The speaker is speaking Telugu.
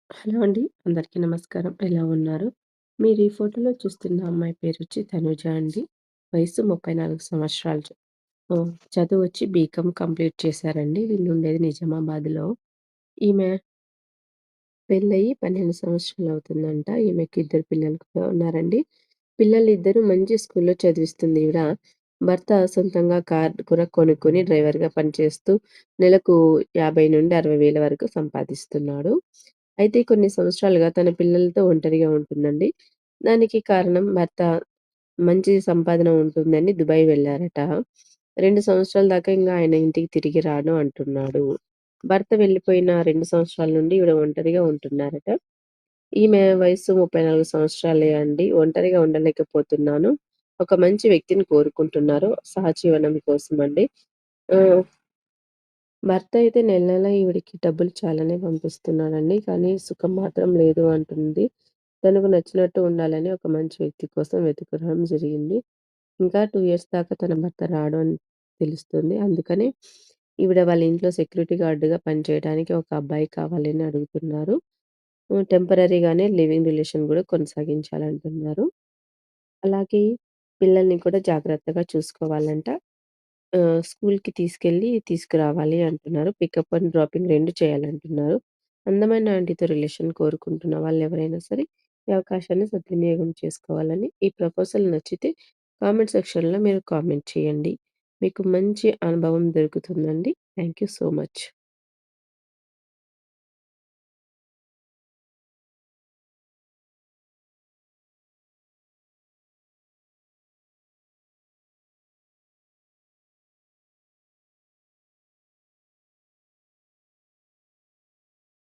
హలో అండి. అందరికీ నమస్కారం. ఎలా ఉన్నారు? మీరు ఈ ఫోటోలో చూస్తున్న అమ్మాయి పేరొచ్చి తనుజ అండి. వయసు 34 సంవత్సరాలు. చదువొచ్చి బీకామ్ కంప్లీట్ చేశారండి. వీళ్ళుండేది నిజామాబాద్‌లో. ఈమె పెళ్ళయ్యి 12 సంవత్సరాలవుతుందంట. ఈమెకి ఇద్దరు పిల్లలు కూడా ఉన్నారండి. పిల్లలిద్దరూ మంచి స్కూల్‌లో చదివిస్తుంది ఈవిడ. భర్త సొంతంగా కార్ కూడా కొనుక్కొని డ్రైవర్‌గా పనిచేస్తూ నెలకు 50,000-60,000 వరకు సంపాదిస్తున్నాడు. అయితే కొన్ని సంవత్సరాలుగా తన పిల్లలతో ఒంటరిగా ఉంటుందండి. దానికి కారణం భర్త మంచి సంపాదన ఉంటుందని దుబాయ్ వెళ్లారట. 2 సంవత్సరాల దాకా ఇంగ ఆయన ఇంటికి తిరిగి రాను అంటున్నాడు. భర్త వెళ్ళిపోయిన 2 సంవత్సరాల నుండి ఈవిడ ఒంటరిగా ఉంటున్నారట. ఈమె వయస్సు 34 సంవత్సరాలే అండి. ఒంటరిగా ఉండలేకపోతున్నాను. ఒక మంచి వ్యక్తిని కోరుకుంటున్నారు సహజీవనం కోసమండి. ఆహ్, భర్త అయితే నెల నెలా ఈవిడకి డబ్బులు చాలానే పంపిస్తున్నాడండి. కానీ సుఖం మాత్రం లేదు అంటుంది. తనకు నచ్చినట్టు ఉండాలని ఒక మంచి వ్యక్తి కోసం వెతకడం జరిగింది. ఇంకా 2 ఇయర్స్ దాకా తన భర్త రాడు అని తెలుస్తుంది. అందుకని ఈవిడ వాళ్ళ ఇంట్లో సెక్యూరిటీ గార్డ్‌గా పనిచేయడానికి ఒక అబ్బాయి కావాలని అడుగుతున్నారు. టెంపరరీగానే లివింగ్ రిలేషన్ గూడా కొనసాగించాలంటున్నారు. అలాగే పిల్లల్ని కూడా జాగ్రత్తగా చూసుకోవాలంట. స్కూల్‌కి తీసుకెళ్ళి తీసుకురావాలి అంటున్నారు. పికప్ అండ్ డ్రాపింగ్ 2 చేయాలంటున్నారు. అందమైన ఆంటీతో రిలేషన్ కోరుకుంటున్న వాళ్ళెవరైనా సరే ఈ అవకాశాన్ని సద్వినియోగం చేసుకోవాలని, ఈ ప్రపోజల్ నచ్చితే కామెంట్ సెక్షన్‌లో మీరు కామెంట్ చేయండి. మీకు మంచి అనుభవం దొరుకుతుందండి. Thank you so much.